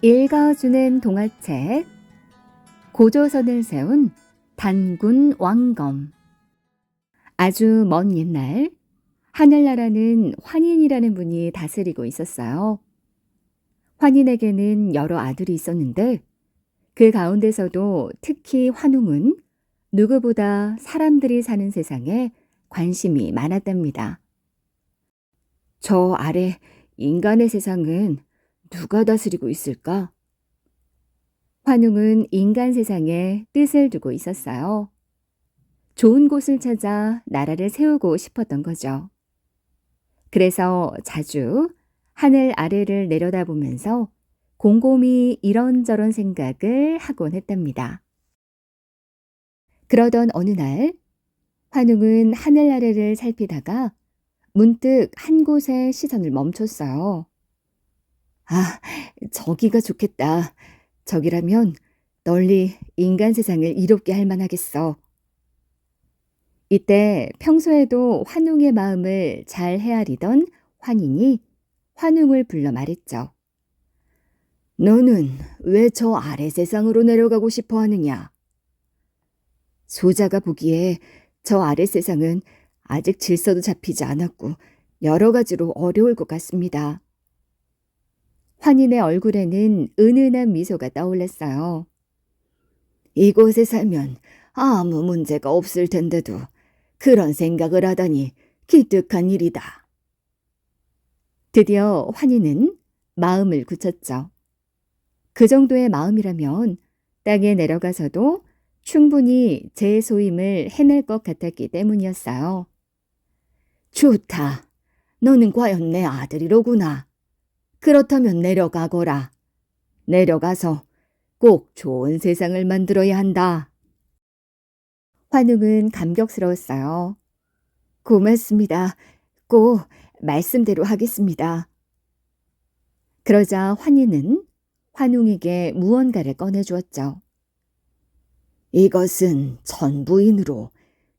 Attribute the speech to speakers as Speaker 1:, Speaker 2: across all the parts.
Speaker 1: 읽어주는 동화책 고조선을 세운 단군 왕검. 아주 먼 옛날 하늘나라는 환인이라는 분이 다스리고 있었어요. 환인에게는 여러 아들이 있었는데 그 가운데서도 특히 환웅은 누구보다 사람들이 사는 세상에 관심이 많았답니다. 저 아래 인간의 세상은 누가 다스리고 있을까? 환웅은 인간 세상에 뜻을 두고 있었어요. 좋은 곳을 찾아 나라를 세우고 싶었던 거죠. 그래서 자주 하늘 아래를 내려다보면서 곰곰이 이런저런 생각을 하곤 했답니다. 그러던 어느 날 환웅은 하늘 아래를 살피다가 문득 한 곳에 시선을 멈췄어요. 아, 저기가 좋겠다. 저기라면 널리 인간 세상을 이롭게 할 만하겠어. 이때 평소에도 환웅의 마음을 잘 헤아리던 환인이 환웅을 불러 말했죠. 너는 왜 저 아래 세상으로 내려가고 싶어 하느냐? 소자가 보기에 저 아래 세상은 아직 질서도 잡히지 않았고 여러 가지로 어려울 것 같습니다. 환인의 얼굴에는 은은한 미소가 떠올랐어요. 이곳에 살면 아무 문제가 없을 텐데도 그런 생각을 하다니 기특한 일이다. 드디어 환희는 마음을 굳혔죠. 그 정도의 마음이라면 땅에 내려가서도 충분히 제 소임을 해낼 것 같았기 때문이었어요. 좋다. 너는 과연 내 아들이로구나. 그렇다면 내려가거라. 내려가서 꼭 좋은 세상을 만들어야 한다. 환웅은 감격스러웠어요. 고맙습니다. 꼭 말씀대로 하겠습니다. 그러자 환희는 환웅에게 무언가를 꺼내주었죠. 이것은 천부인으로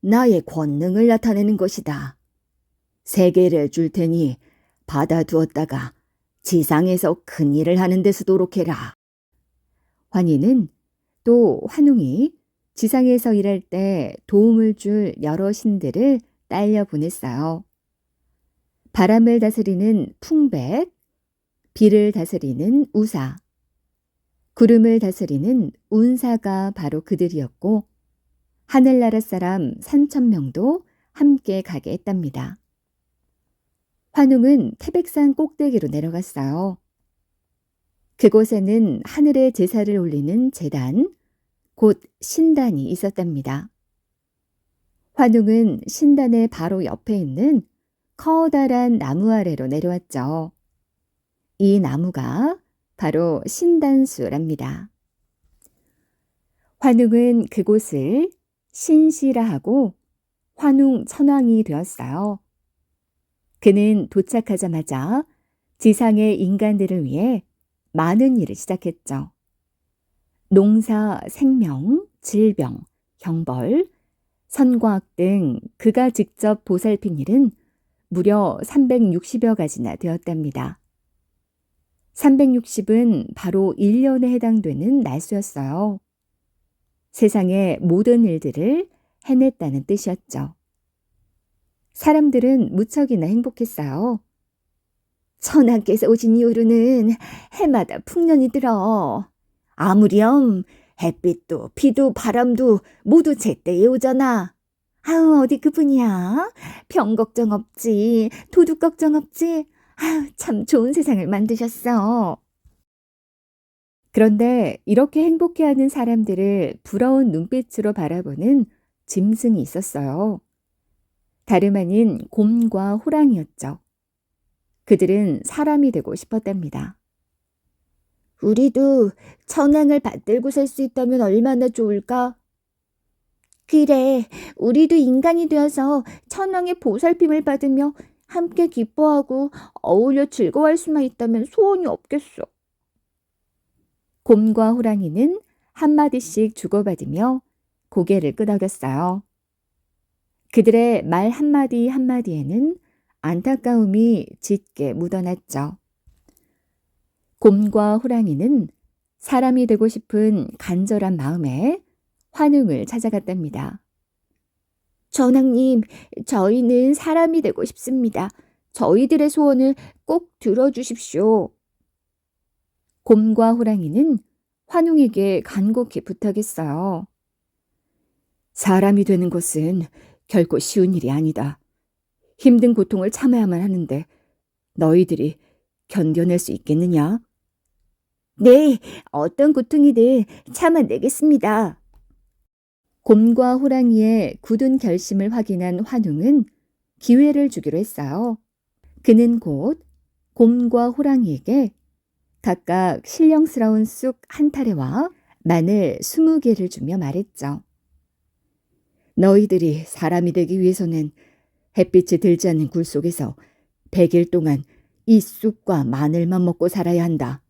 Speaker 1: 나의 권능을 나타내는 것이다. 3개를 줄 테니 받아두었다가 지상에서 큰 일을 하는 데 쓰도록 해라. 환희는 또 환웅이 지상에서 일할 때 도움을 줄 여러 신들을 딸려 보냈어요. 바람을 다스리는 풍백, 비를 다스리는 우사, 구름을 다스리는 운사가 바로 그들이었고 하늘나라 사람 3,000명도 함께 가게 했답니다. 환웅은 태백산 꼭대기로 내려갔어요. 그곳에는 하늘에 제사를 올리는 제단, 곧 신단이 있었답니다. 환웅은 신단의 바로 옆에 있는 커다란 나무 아래로 내려왔죠. 이 나무가 바로 신단수랍니다. 환웅은 그곳을 신시라 하고 환웅 천왕이 되었어요. 그는 도착하자마자 지상의 인간들을 위해 많은 일을 시작했죠. 농사, 생명, 질병, 형벌, 선과학 등 그가 직접 보살핀 일은 무려 360여 가지나 되었답니다. 360은 바로 1년에 해당되는 날수였어요. 세상의 모든 일들을 해냈다는 뜻이었죠. 사람들은 무척이나 행복했어요. 천왕께서 오신 이후로는 해마다 풍년이 들어. 아무렴 햇빛도 비도 바람도 모두 제때에 오잖아. 아우 어디 그뿐이야. 병 걱정 없지. 도둑 걱정 없지. 아우 참 좋은 세상을 만드셨어. 그런데 이렇게 행복해하는 사람들을 부러운 눈빛으로 바라보는 짐승이 있었어요. 다름 아닌 곰과 호랑이였죠. 그들은 사람이 되고 싶었답니다. 우리도 천왕을 받들고 살 수 있다면 얼마나 좋을까? 그래, 우리도 인간이 되어서 천왕의 보살핌을 받으며 함께 기뻐하고 어울려 즐거워할 수만 있다면 소원이 없겠어. 곰과 호랑이는 한마디씩 주고받으며 고개를 끄덕였어요. 그들의 말 한마디 한마디에는 안타까움이 짙게 묻어났죠. 곰과 호랑이는 사람이 되고 싶은 간절한 마음에 환웅을 찾아갔답니다. 전하님, 저희는 사람이 되고 싶습니다. 저희들의 소원을 꼭 들어주십시오. 곰과 호랑이는 환웅에게 간곡히 부탁했어요. 사람이 되는 것은 결코 쉬운 일이 아니다. 힘든 고통을 참아야만 하는데 너희들이 견뎌낼 수 있겠느냐? 네, 어떤 고통이든 참아내겠습니다. 곰과 호랑이의 굳은 결심을 확인한 환웅은 기회를 주기로 했어요. 그는 곧 곰과 호랑이에게 각각 신령스러운 쑥 한 타래와 마늘 20개를 주며 말했죠. 너희들이 사람이 되기 위해서는 햇빛이 들지 않는 굴 속에서 100일 동안 이 쑥과 마늘만 먹고 살아야 한다.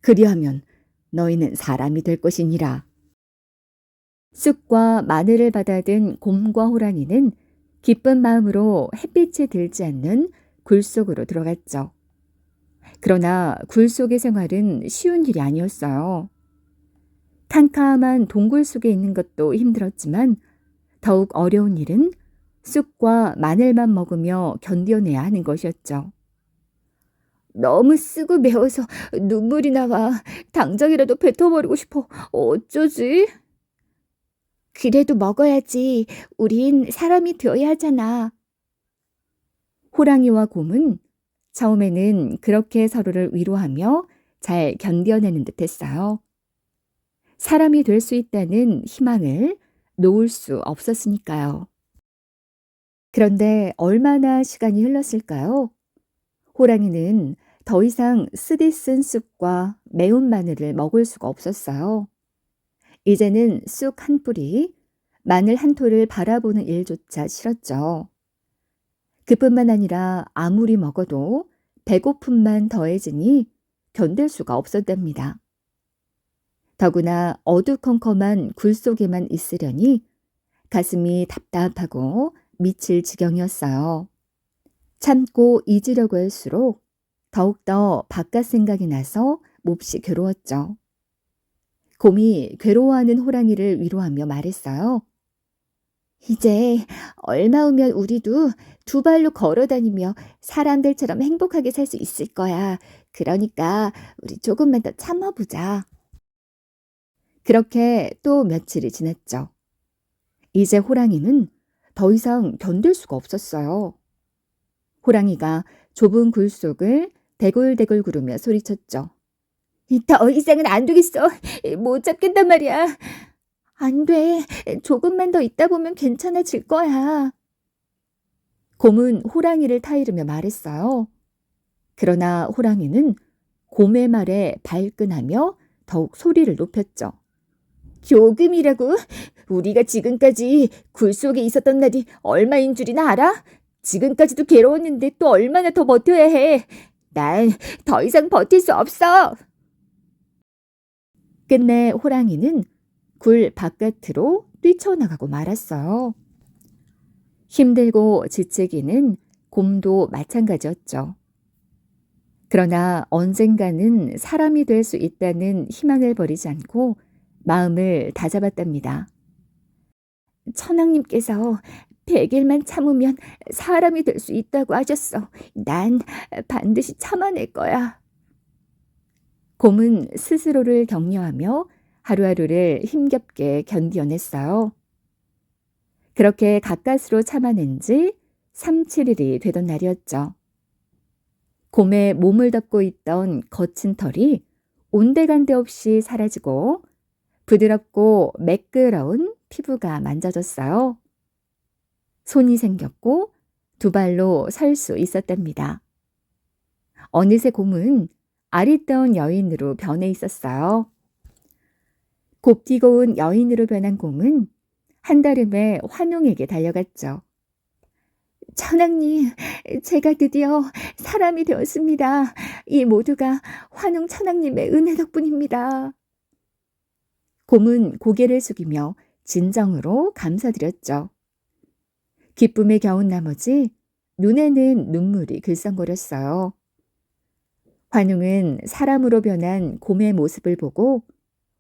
Speaker 1: 그리하면 너희는 사람이 될 것이니라. 쑥과 마늘을 받아든 곰과 호랑이는 기쁜 마음으로 햇빛이 들지 않는 굴 속으로 들어갔죠. 그러나 굴 속의 생활은 쉬운 일이 아니었어요. 캄캄한 동굴 속에 있는 것도 힘들었지만 더욱 어려운 일은 쑥과 마늘만 먹으며 견뎌내야 하는 것이었죠. 너무 쓰고 매워서 눈물이 나와. 당장이라도 뱉어버리고 싶어. 어쩌지? 그래도 먹어야지. 우린 사람이 되어야 하잖아. 호랑이와 곰은 처음에는 그렇게 서로를 위로하며 잘 견뎌내는 듯 했어요. 사람이 될 수 있다는 희망을 놓을 수 없었으니까요. 그런데 얼마나 시간이 흘렀을까요? 호랑이는 더 이상 쓰디 쓴 쑥과 매운 마늘을 먹을 수가 없었어요. 이제는 쑥 한 뿌리, 마늘 한 톨을 바라보는 일조차 싫었죠. 그뿐만 아니라 아무리 먹어도 배고픔만 더해지니 견딜 수가 없었답니다. 더구나 어두컴컴한 굴 속에만 있으려니 가슴이 답답하고 미칠 지경이었어요. 참고 잊으려고 할수록 더욱더 바깥 생각이 나서 몹시 괴로웠죠. 곰이 괴로워하는 호랑이를 위로하며 말했어요. 이제 얼마 후면 우리도 두 발로 걸어 다니며 사람들처럼 행복하게 살 수 있을 거야. 그러니까 우리 조금만 더 참아보자. 그렇게 또 며칠이 지났죠. 이제 호랑이는 더 이상 견딜 수가 없었어요. 호랑이가 좁은 굴 속을 대굴대굴 구르며 소리쳤죠. 더 이상은 안 되겠어. 못 잡겠단 말이야. 안 돼. 조금만 더 있다 보면 괜찮아질 거야. 곰은 호랑이를 타이르며 말했어요. 그러나 호랑이는 곰의 말에 발끈하며 더욱 소리를 높였죠. 조금이라고? 우리가 지금까지 굴 속에 있었던 날이 얼마인 줄이나 알아? 지금까지도 괴로웠는데 또 얼마나 더 버텨야 해. 난 더 이상 버틸 수 없어. 끝내 호랑이는 굴 바깥으로 뛰쳐나가고 말았어요. 힘들고 지치기는 곰도 마찬가지였죠. 그러나 언젠가는 사람이 될 수 있다는 희망을 버리지 않고 마음을 다잡았답니다. 천왕님께서 100일만 참으면 사람이 될 수 있다고 하셨어. 난 반드시 참아낼 거야. 곰은 스스로를 격려하며 하루하루를 힘겹게 견뎌냈어요. 그렇게 가까스로 참아낸 지 3, 7일이 되던 날이었죠. 곰의 몸을 덮고 있던 거친 털이 온데간데 없이 사라지고 부드럽고 매끄러운 피부가 만져졌어요. 손이 생겼고 두 발로 설 수 있었답니다. 어느새 곰은 아리따운 여인으로 변해 있었어요. 곱디고 온 여인으로 변한 곰은 한달음에 환웅에게 달려갔죠. 천왕님, 제가 드디어 사람이 되었습니다. 이 모두가 환웅 천왕님의 은혜 덕분입니다. 곰은 고개를 숙이며 진정으로 감사드렸죠. 기쁨에 겨운 나머지 눈에는 눈물이 글썽거렸어요. 환웅은 사람으로 변한 곰의 모습을 보고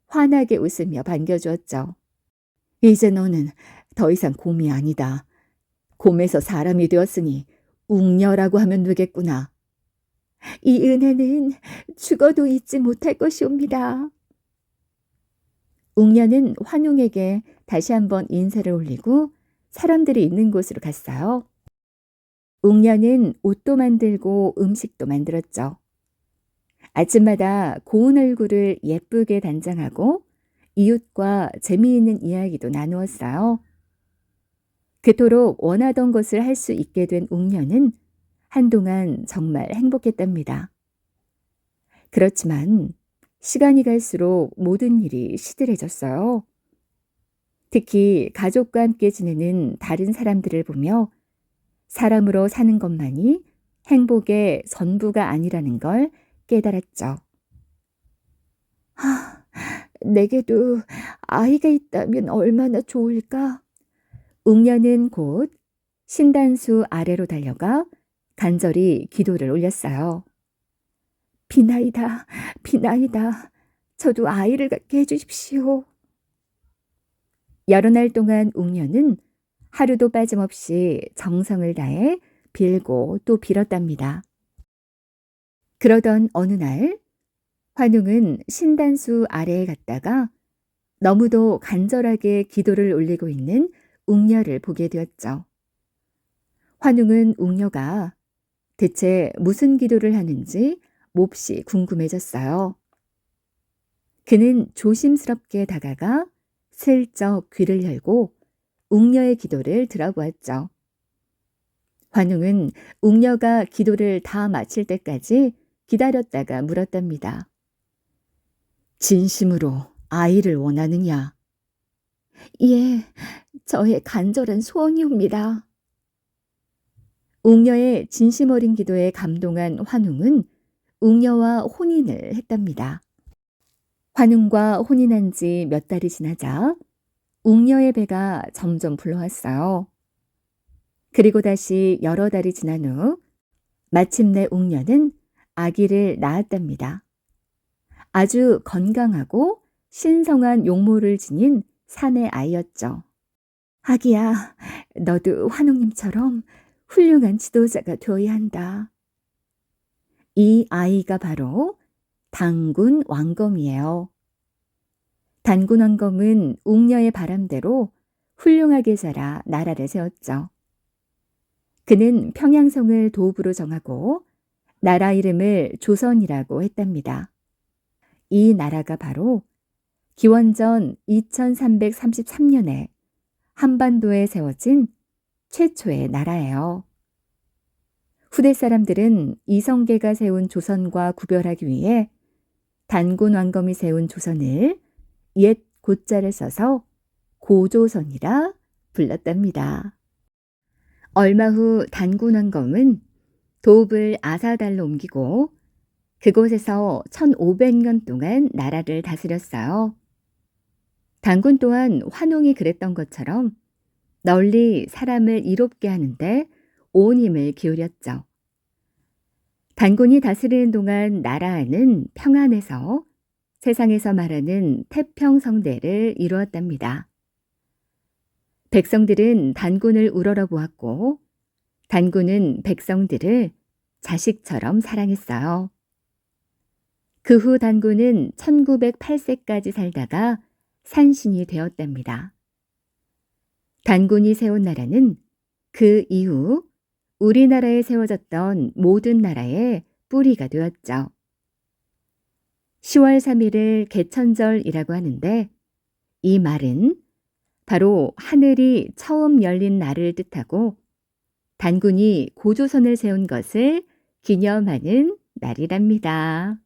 Speaker 1: 환하게 웃으며 반겨주었죠. 이제 너는 더 이상 곰이 아니다. 곰에서 사람이 되었으니 웅녀라고 하면 되겠구나. 이 은혜는 죽어도 잊지 못할 것이옵니다. 웅녀는 환웅에게 다시 한번 인사를 올리고 사람들이 있는 곳으로 갔어요. 웅녀는 옷도 만들고 음식도 만들었죠. 아침마다 고운 얼굴을 예쁘게 단장하고 이웃과 재미있는 이야기도 나누었어요. 그토록 원하던 것을 할 수 있게 된 웅녀는 한동안 정말 행복했답니다. 그렇지만 시간이 갈수록 모든 일이 시들해졌어요. 특히 가족과 함께 지내는 다른 사람들을 보며 사람으로 사는 것만이 행복의 전부가 아니라는 걸 깨달았죠. 내게도 아이가 있다면 얼마나 좋을까? 웅녀는 곧 신단수 아래로 달려가 간절히 기도를 올렸어요. 비나이다, 비나이다. 저도 아이를 갖게 해주십시오. 여러 날 동안 웅녀는 하루도 빠짐없이 정성을 다해 빌고 또 빌었답니다. 그러던 어느 날 환웅은 신단수 아래에 갔다가 너무도 간절하게 기도를 올리고 있는 웅녀를 보게 되었죠. 환웅은 웅녀가 대체 무슨 기도를 하는지 몹시 궁금해졌어요. 그는 조심스럽게 다가가 슬쩍 귀를 열고 웅녀의 기도를 들어보았죠. 환웅은 웅녀가 기도를 다 마칠 때까지 기다렸다가 물었답니다. 진심으로 아이를 원하느냐? 예, 저의 간절한 소원이옵니다. 웅녀의 진심 어린 기도에 감동한 환웅은 웅녀와 혼인을 했답니다. 환웅과 혼인한 지 몇 달이 지나자 웅녀의 배가 점점 불러왔어요. 그리고 다시 여러 달이 지난 후 마침내 웅녀는 아기를 낳았답니다. 아주 건강하고 신성한 용모를 지닌 산의 아이였죠. 아기야, 너도 환웅님처럼 훌륭한 지도자가 되어야 한다. 이 아이가 바로 단군 왕검이에요. 단군 왕검은 웅녀의 바람대로 훌륭하게 자라 나라를 세웠죠. 그는 평양성을 도읍으로 정하고 나라 이름을 조선이라고 했답니다. 이 나라가 바로 기원전 2333년에 한반도에 세워진 최초의 나라예요. 후대 사람들은 이성계가 세운 조선과 구별하기 위해 단군 왕검이 세운 조선을 옛 고자를 써서 고조선이라 불렀답니다. 얼마 후 단군 왕검은 도읍을 아사달로 옮기고 그곳에서 1500년 동안 나라를 다스렸어요. 단군 또한 환웅이 그랬던 것처럼 널리 사람을 이롭게 하는데 온 힘을 기울였죠. 단군이 다스리는 동안 나라 안은 평안해서 세상에서 말하는 태평성대를 이루었답니다. 백성들은 단군을 우러러 보았고 단군은 백성들을 자식처럼 사랑했어요. 그 후 단군은 1908세까지 살다가 산신이 되었답니다. 단군이 세운 나라는 그 이후 우리나라에 세워졌던 모든 나라의 뿌리가 되었죠. 10월 3일을 개천절이라고 하는데 이 말은 바로 하늘이 처음 열린 날을 뜻하고 단군이 고조선을 세운 것을 기념하는 날이랍니다.